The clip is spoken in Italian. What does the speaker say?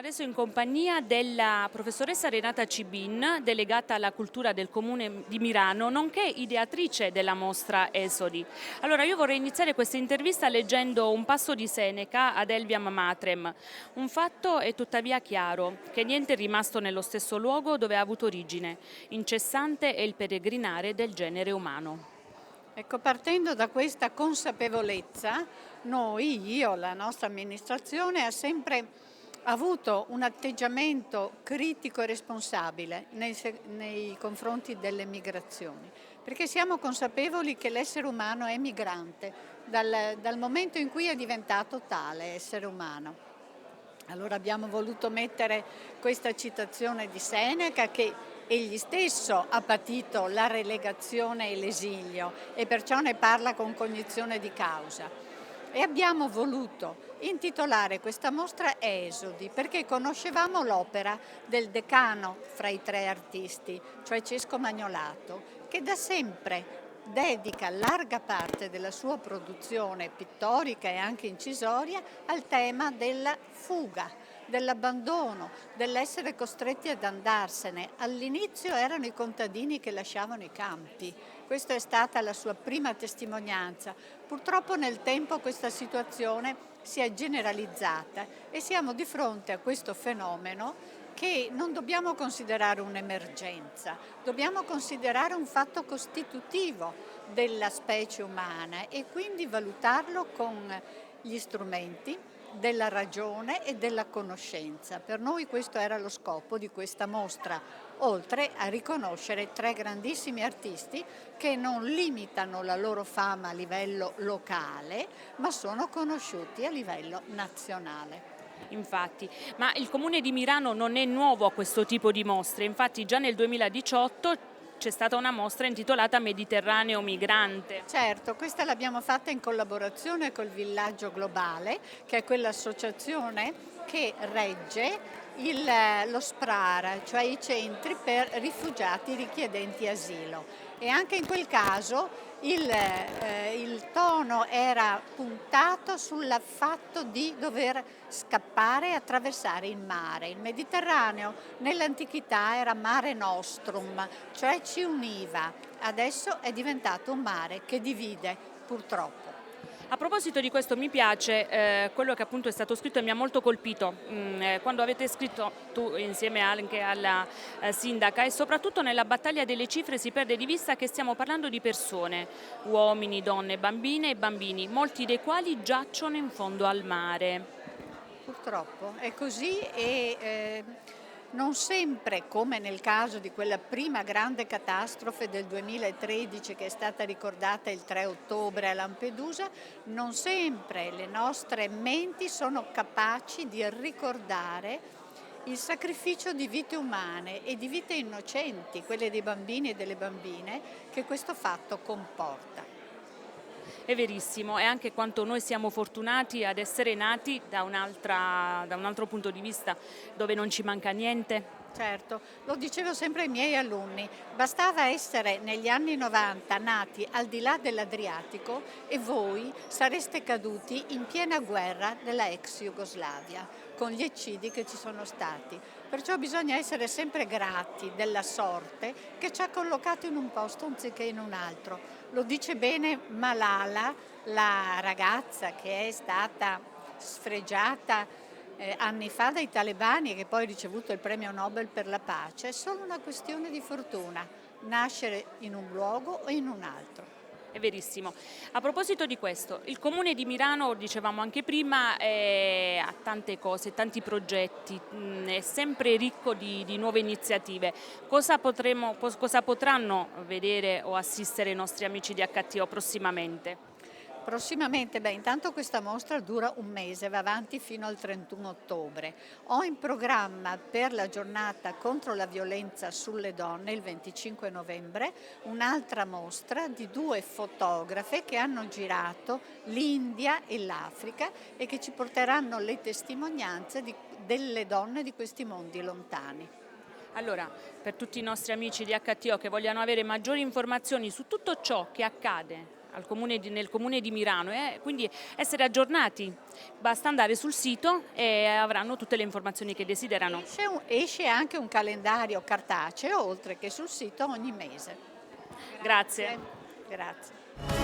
adesso in compagnia della professoressa Renata Cibin, delegata alla cultura del Comune di Milano, nonché ideatrice della mostra Esodi. Allora, io vorrei iniziare questa intervista leggendo un passo di Seneca ad Elviam Matrem. Un fatto è tuttavia chiaro, che niente è rimasto nello stesso luogo dove ha avuto origine. Incessante è il peregrinare del genere umano. Ecco, partendo da questa consapevolezza, io, la nostra amministrazione, ha sempre avuto un atteggiamento critico e responsabile nei confronti delle migrazioni, perché siamo consapevoli che l'essere umano è migrante dal momento in cui è diventato tale essere umano. Allora abbiamo voluto mettere questa citazione di Seneca che egli stesso ha patito la relegazione e l'esilio e perciò ne parla con cognizione di causa. E abbiamo voluto intitolare questa mostra Esodi perché conoscevamo l'opera del decano fra i tre artisti, cioè Cesco Magnolato, che da sempre dedica larga parte della sua produzione pittorica e anche incisoria al tema della fuga, dell'abbandono, dell'essere costretti ad andarsene. All'inizio erano i contadini che lasciavano i campi, questa è stata la sua prima testimonianza. Purtroppo nel tempo questa situazione si è generalizzata e siamo di fronte a questo fenomeno che non dobbiamo considerare un'emergenza, dobbiamo considerare un fatto costitutivo della specie umana e quindi valutarlo con gli strumenti della ragione e della conoscenza. Per noi questo era lo scopo di questa mostra, oltre a riconoscere tre grandissimi artisti che non limitano la loro fama a livello locale, ma sono conosciuti a livello nazionale. Infatti, ma il Comune di Milano non è nuovo a questo tipo di mostre, infatti già nel 2018 c'è stata una mostra intitolata Mediterraneo Migrante. Certo, questa l'abbiamo fatta in collaborazione col Villaggio Globale, che è quell'associazione che regge lo SPRAR, cioè i centri per rifugiati richiedenti asilo. E anche in quel caso il tono era puntato sul fatto di dover scappare e attraversare il mare. Il Mediterraneo nell'antichità era mare nostrum, cioè ci univa. Adesso è diventato un mare che divide, purtroppo. A proposito di questo mi piace quello che appunto è stato scritto e mi ha molto colpito quando avete scritto tu insieme anche alla sindaca e soprattutto nella battaglia delle cifre si perde di vista che stiamo parlando di persone, uomini, donne, bambine e bambini, molti dei quali giacciono in fondo al mare. Purtroppo è così non sempre, come nel caso di quella prima grande catastrofe del 2013 che è stata ricordata il 3 ottobre a Lampedusa, non sempre le nostre menti sono capaci di ricordare il sacrificio di vite umane e di vite innocenti, quelle dei bambini e delle bambine, che questo fatto comporta. È verissimo, e anche quanto noi siamo fortunati ad essere nati da un altro punto di vista, dove non ci manca niente. Certo, lo dicevo sempre ai miei alunni, bastava essere negli anni 90 nati al di là dell'Adriatico e voi sareste caduti in piena guerra della ex Jugoslavia, con gli eccidi che ci sono stati. Perciò bisogna essere sempre grati della sorte che ci ha collocato in un posto anziché in un altro. Lo dice bene Malala, la ragazza che è stata sfregiata anni fa dai talebani e che poi ha ricevuto il premio Nobel per la pace. È solo una questione di fortuna, nascere in un luogo o in un altro. È verissimo. A proposito di questo, il Comune di Milano, dicevamo anche prima, ha tante cose, tanti progetti, è sempre ricco di nuove iniziative. Cosa potranno vedere o assistere i nostri amici di HTO prossimamente? Prossimamente, intanto questa mostra dura un mese, va avanti fino al 31 ottobre. Ho in programma per la giornata contro la violenza sulle donne, il 25 novembre, un'altra mostra di due fotografe che hanno girato l'India e l'Africa e che ci porteranno le testimonianze delle donne di questi mondi lontani. Allora, per tutti i nostri amici di HTO che vogliano avere maggiori informazioni su tutto ciò che accade nel comune di Mirano e quindi essere aggiornati. Basta andare sul sito e avranno tutte le informazioni che desiderano. Esce anche un calendario cartaceo, oltre che sul sito ogni mese. Grazie. Grazie.